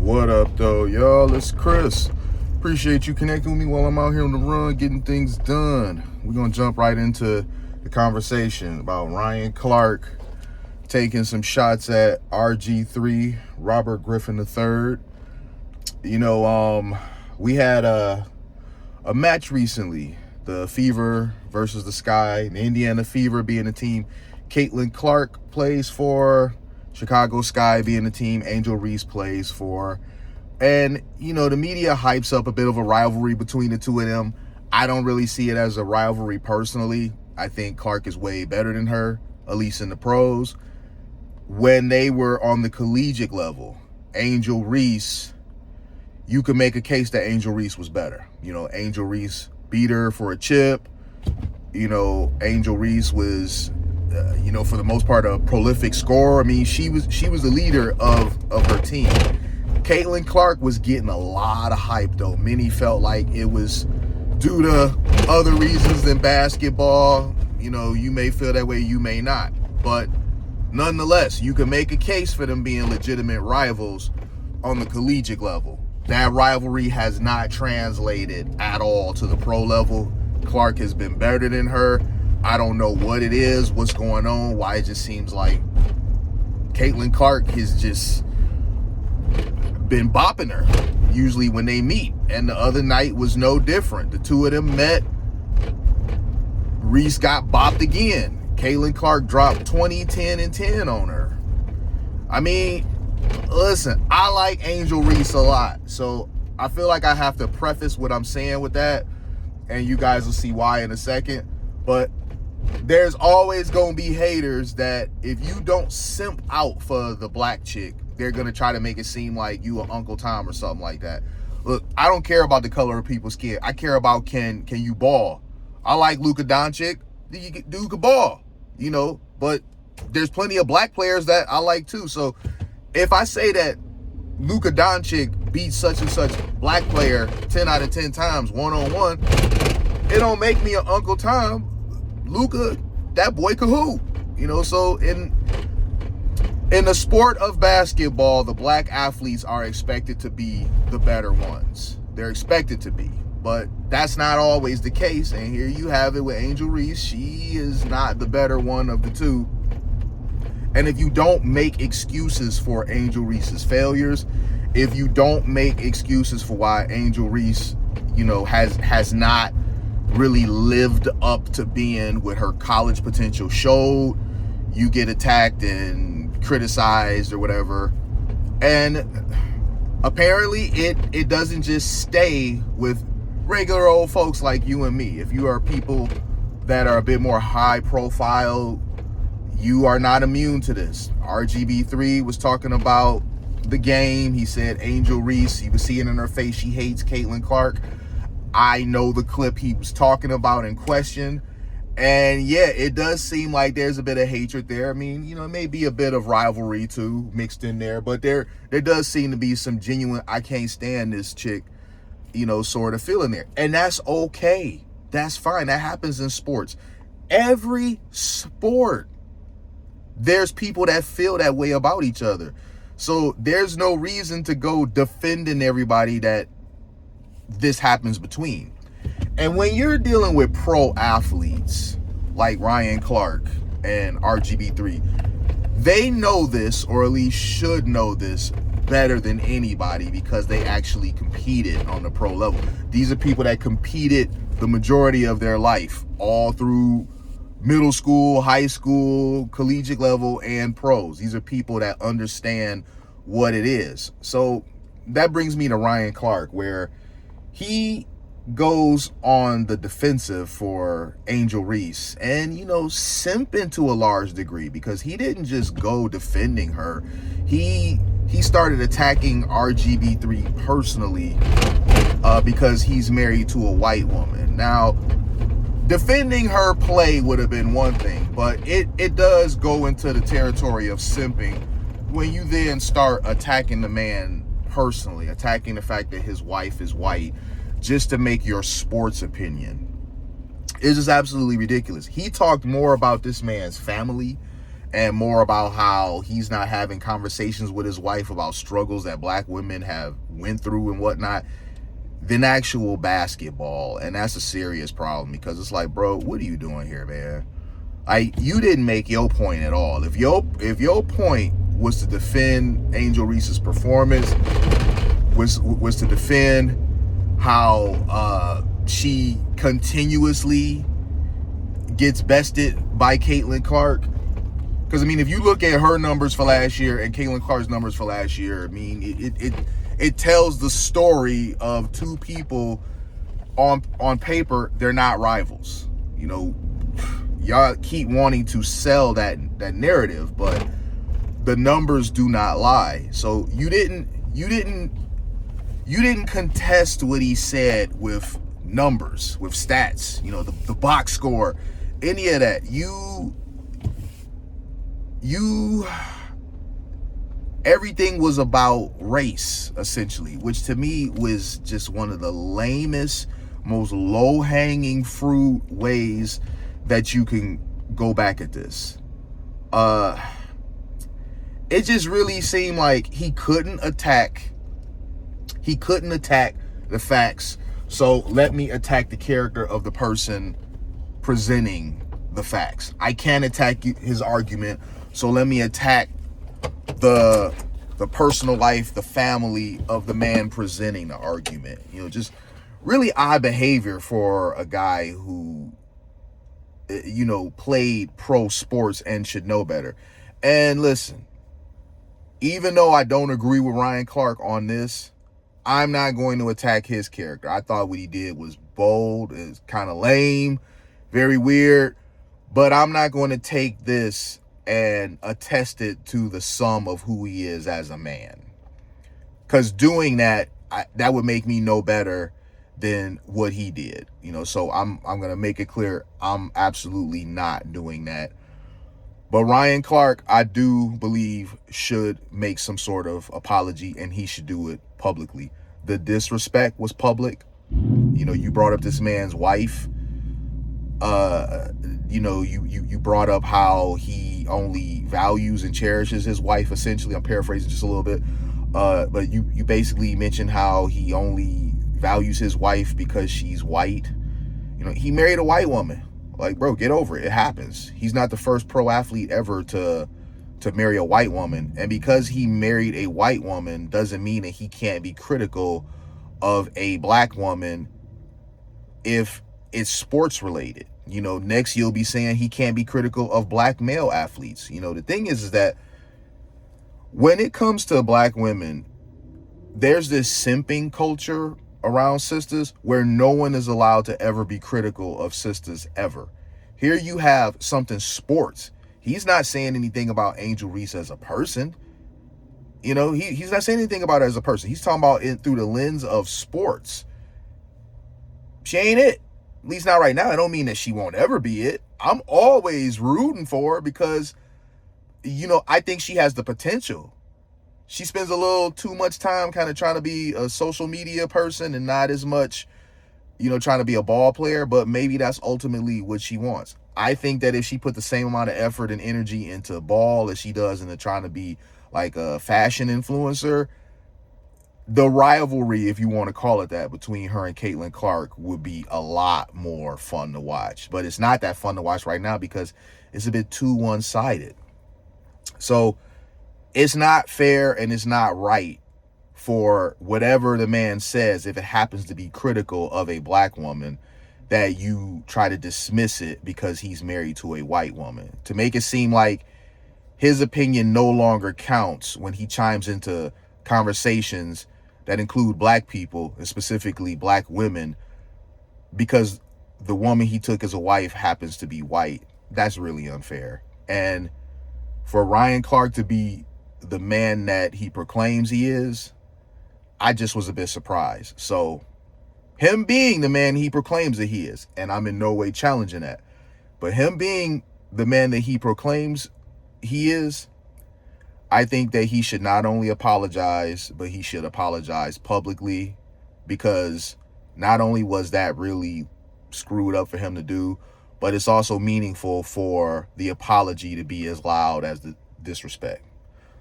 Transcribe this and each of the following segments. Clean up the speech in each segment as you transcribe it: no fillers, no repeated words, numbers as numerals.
What up, though, y'all? It's Chris. Appreciate you connecting with me while I'm out here on the run getting things done. We're going to jump right into the conversation about Ryan Clark taking some shots at RG3, Robert Griffin III. You know, we had a match recently, the Fever versus the Sky, the Indiana Fever being the team Caitlyn Clark plays for, Chicago Sky being the team Angel Reese plays for. And, you know, the media hypes up a bit of a rivalry between the two of them. I don't really see it as a rivalry personally. I think Clark is way better than her, at least in the pros. When they were on the collegiate level, Angel Reese, you could make a case that Angel Reese was better. You know, Angel Reese beat her for a chip. You know, Angel Reese was, for the most part, a prolific scorer. I mean, she was the leader of her team. Caitlyn Clark was getting a lot of hype, though. Many felt like it was due to other reasons than basketball. You know, you may feel that way, you may not. But nonetheless, you can make a case for them being legitimate rivals on the collegiate level. That rivalry has not translated at all to the pro level. Clark has been better than her. I don't know what it is, what's going on, why it just seems like Caitlyn Clark has just been bopping her usually when they meet. And the other night was no different. The two of them met. Reese got bopped again. Caitlyn Clark dropped 20, 10, and 10 on her. I mean, listen, I like Angel Reese a lot. So I feel like I have to preface what I'm saying with that. And you guys will see why in a second. But there's always going to be haters that if you don't simp out for the black chick, they're going to try to make it seem like you an Uncle Tom or something like that. Look, I don't care about the color of people's skin. I care about can you ball. I like Luka Doncic. Dude can ball, you know, but there's plenty of black players that I like too. So if I say that Luka Doncic beats such and such black player 10 out of 10 times one-on-one, it don't make me an Uncle Tom. Luka, that boy could hoop, you know. So in the sport of basketball, the black athletes are expected to be the better ones. They're expected to be, but that's not always the case. And here you have it with Angel Reese. She is not the better one of the two. And if you don't make excuses for Angel Reese's failures, if you don't make excuses for why Angel Reese, you know, has not really lived up to being what her college potential showed, you get attacked and criticized or whatever. And apparently it doesn't just stay with regular old folks like you and me. If you are people that are a bit more high profile, you are not immune to this. RGB3 was talking about the game. He said Angel Reese, you can see it in her face, she hates Caitlyn Clark. I know the clip he was talking about in question. And yeah, it does seem like there's a bit of hatred there. I mean, you know, it may be a bit of rivalry too mixed in there, but there does seem to be some genuine, I can't stand this chick, you know, sort of feeling there. And that's okay. That's fine. That happens in sports. Every sport, there's people that feel that way about each other. So there's no reason to go defending everybody that this happens between. And when you're dealing with pro athletes like Ryan Clark and RGB3, they know this, or at least should know this better than anybody, because they actually competed on the pro level. These are people that competed the majority of their life, all through middle school, high school, collegiate level, and pros. These are people that understand what it is. So that brings me to Ryan Clark, where he goes on the defensive for Angel Reese and, you know, simping to a large degree, because he didn't just go defending her. He started attacking RGB3 personally because he's married to a white woman. Now, defending her play would have been one thing, but it does go into the territory of simping when you then start attacking the man personally, attacking the fact that his wife is white just to make your sports opinion. It's just absolutely ridiculous. He talked more about this man's family and more about how he's not having conversations with his wife about struggles that black women have went through and whatnot than actual basketball. And that's a serious problem, because it's like, bro, what are you doing here, man? You didn't make your point at all. If your point was to defend Angel Reese's performance, was to defend how she continuously gets bested by Caitlyn Clark. Because, I mean, if you look at her numbers for last year and Caitlyn Clark's numbers for last year, I mean, it tells the story of two people on paper, they're not rivals. You know, y'all keep wanting to sell that narrative, but the numbers do not lie. So you didn't contest what he said with numbers, with stats, you know, the box score, any of that. Everything was about race, essentially, which to me was just one of the lamest, most low-hanging fruit ways that you can go back at this. It just really seemed like he couldn't attack the facts, so let me attack the character of the person presenting the facts. I can't attack his argument, so let me attack the personal life, the family of the man presenting the argument. You know, just really odd behavior for a guy who, you know, played pro sports and should know better. And listen, even though I don't agree with Ryan Clark on this, I'm not going to attack his character. I thought what he did was bold, it's kind of lame, very weird, but I'm not going to take this and attest it to the sum of who he is as a man. Because doing that, that would make me no better than what he did. You know, so I'm going to make it clear, I'm absolutely not doing that. But Ryan Clark, I do believe, should make some sort of apology, and he should do it publicly. The disrespect was public. You know, you brought up this man's wife. You know, you brought up how he only values and cherishes his wife, essentially. I'm paraphrasing just a little bit. But you basically mentioned how he only values his wife because she's white. You know, he married a white woman. Like, bro, get over it. It happens. He's not the first pro athlete ever to marry a white woman. And because he married a white woman doesn't mean that he can't be critical of a black woman if it's sports related. You know, next you'll be saying he can't be critical of black male athletes. You know, the thing is that when it comes to black women, there's this simping culture around sisters where no one is allowed to ever be critical of sisters ever. Here you have something sports. He's not saying anything about Angel Reese as a person. You know, he's not saying anything about her as a person. He's talking about it through the lens of sports. She ain't it. At least not right now. I don't mean that she won't ever be it. I'm always rooting for her because, you know, I think she has the potential. She spends a little too much time kind of trying to be a social media person and not as much, you know, trying to be a ball player, but maybe that's ultimately what she wants. I think that if she put the same amount of effort and energy into ball as she does into trying to be like a fashion influencer, the rivalry, if you want to call it that, between her and Caitlyn Clark would be a lot more fun to watch. But it's not that fun to watch right now because it's a bit too one-sided. So it's not fair and it's not right for whatever the man says, if it happens to be critical of a black woman, that you try to dismiss it because he's married to a white woman. To make it seem like his opinion no longer counts when he chimes into conversations that include black people, and specifically black women, because the woman he took as a wife happens to be white. That's really unfair. And for Ryan Clark to be the man that he proclaims he is, I just was a bit surprised. So him being the man he proclaims that he is, and I'm in no way challenging that, but him being the man that he proclaims he is, I think that he should not only apologize, but he should apologize publicly, because not only was that really screwed up for him to do, but it's also meaningful for the apology to be as loud as the disrespect.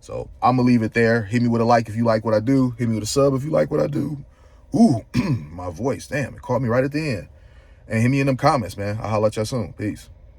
So I'm gonna leave it there. Hit me with a like if you like what I do. Hit me with a sub if you like what I do. Ooh, my voice, damn, it caught me right at the end. And hit me in them comments, man. I'll holler at y'all soon. Peace.